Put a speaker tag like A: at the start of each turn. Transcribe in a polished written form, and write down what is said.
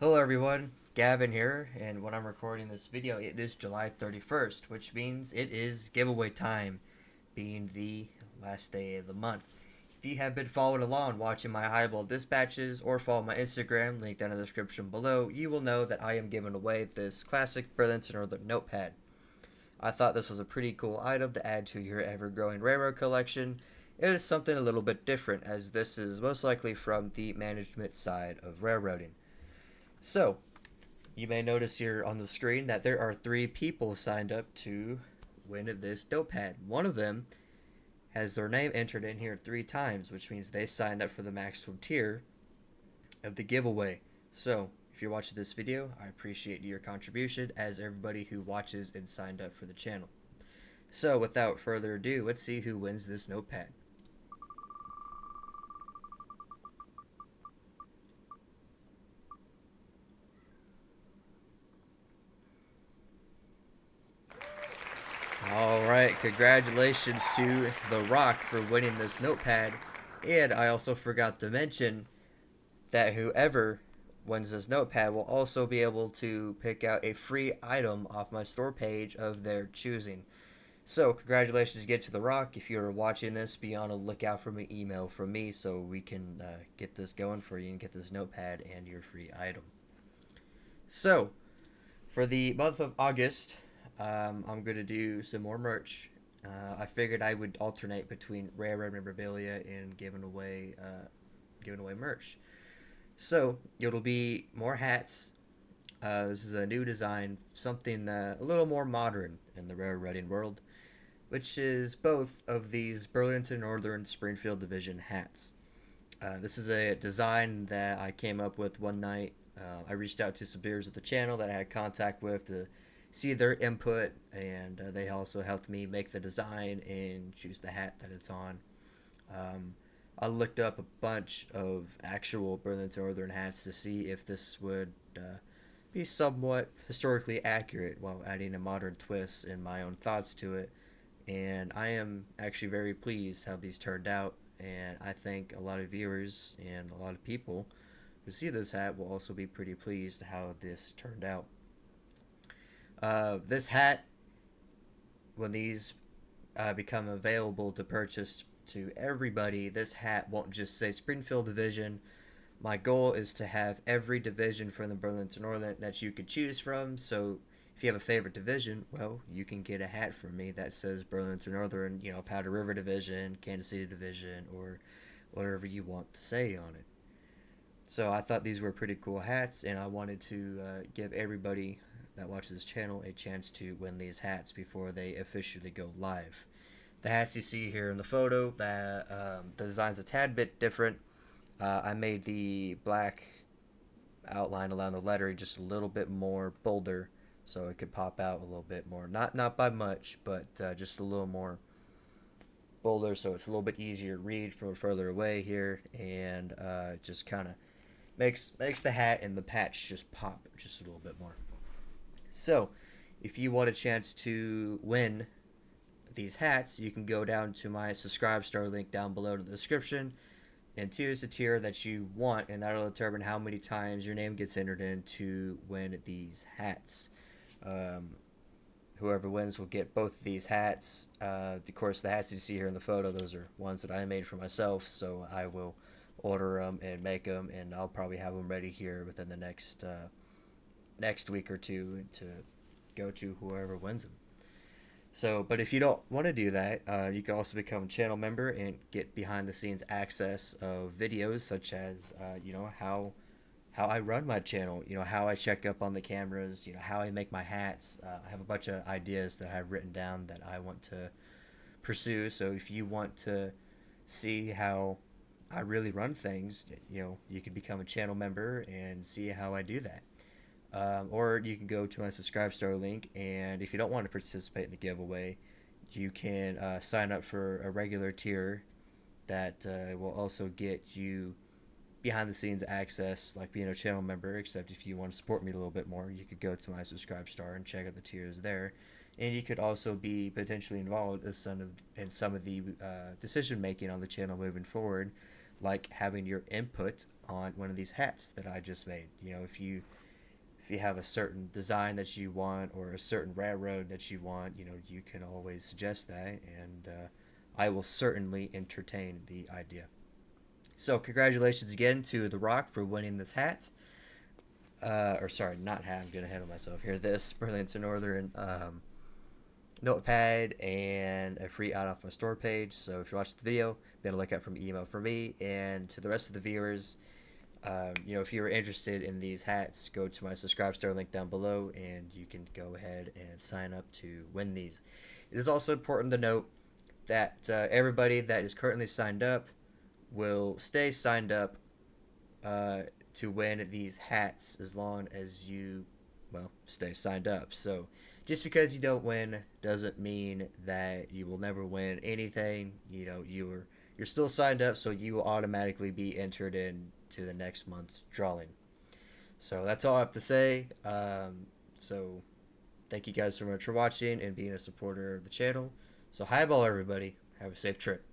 A: Hello everyone, Gavin here, and when I'm recording this video, it is July 31st, which means it is giveaway time, being the last day of the month. If you have been following along, watching my Highball dispatches, or follow my Instagram, linked down in the description below, you will know that I am giving away this classic Burlington Northern notepad. I thought this was a pretty cool item to add to your ever-growing railroad collection. It is something a little bit different, as this is most likely from the management side of railroading. So, you may notice here on the screen that there are 3 people signed up to win this notepad. One of them has their name entered in here 3 times, which means they signed up for the maximum tier of the giveaway. So, if you're watching this video, I appreciate your contribution, as everybody who watches and signed up for the channel. So, without further ado, let's see who wins this notepad. Alright, congratulations to The Rock for winning this notepad. And I also forgot to mention that whoever wins this notepad will also be able to pick out a free item off my store page of their choosing. So, congratulations again to The Rock. If you're watching this, be on a lookout for an email from me so we can get this going for you and get this notepad and your free item. So, for the month of August, I'm going to do some more merch. I figured I would alternate between railroad memorabilia and giving away merch. So it'll be more hats. This is a new design, something a little more modern in the railroading world, which is both of these Burlington Northern Springfield Division hats. This is a design that I came up with one night. I reached out to some viewers of the channel that I had contact with to see their input, and they also helped me make the design and choose the hat that it's on. I looked up a bunch of actual Burlington Northern hats to see if this would be somewhat historically accurate while adding a modern twist and my own thoughts to it. And I am actually very pleased how these turned out, and I think a lot of viewers and a lot of people who see this hat will also be pretty pleased how this turned out. This hat, when these become available to purchase to everybody, this hat won't just say Springfield Division. My goal is to have every division from the Burlington Northern that you could choose from. So if you have a favorite division, well, you can get a hat from me that says Burlington Northern, Powder River Division, Kansas City Division, or whatever you want to say on it. So I thought these were pretty cool hats, and I wanted to give everybody that watches this channel a chance to win these hats before they officially go live. The hats you see here in the photo, the design's a tad bit different. I made the black outline around the lettering just a little bit more bolder, so it could pop out a little bit more. Not by much, but just a little more bolder, so it's a little bit easier to read from further away here, and just kind of makes the hat and the patch just pop just a little bit more. So, if you want a chance to win these hats, you can go down to my subscribe star link down below in the description and choose the tier that you want, and that'll determine how many times your name gets entered in to win these hats. Whoever wins will get both of these hats. Of course, the hats you see here in the photo, those are ones that I made for myself, so I will order them and make them, and I'll probably have them ready here within the next week or two to go to whoever wins them. So, but if you don't want to do that, you can also become a channel member and get behind the scenes access of videos such as how I run my channel, how I check up on the cameras, how I make my hats. I have a bunch of ideas that I've written down that I want to pursue. So if you want to see how I really run things, you can become a channel member and see how I do that. Or you can go to my subscribe star link, and if you don't want to participate in the giveaway, you can sign up for a regular tier that will also get you behind the scenes access, like being a channel member. Except if you want to support me a little bit more, you could go to my subscribe star and check out the tiers there, and you could also be potentially involved in some of the decision making on the channel moving forward, like having your input on one of these hats that I just made. You know, if you have a certain design that you want or a certain railroad that you want, you know, you can always suggest that, and I will certainly entertain the idea. So congratulations again to The Rock for winning this hat. Or sorry, not hat. I'm gonna handle myself here. This Burlington Northern notepad and a free out off my store page. So if you watch the video, be able to look out from email for me. And to the rest of the viewers, you know, if you're interested in these hats, go to my subscribe star link down below, and you can go ahead and sign up to win these. It is also important to note that everybody that is currently signed up will stay signed up to win these hats as long as you, well, stay signed up. So just because you don't win doesn't mean that you will never win anything. You know, you're still signed up, so you will automatically be entered into the next month's drawing. So that's all I have to say. So thank you guys so much for watching and being a supporter of the channel. So highball, everybody. Have a safe trip.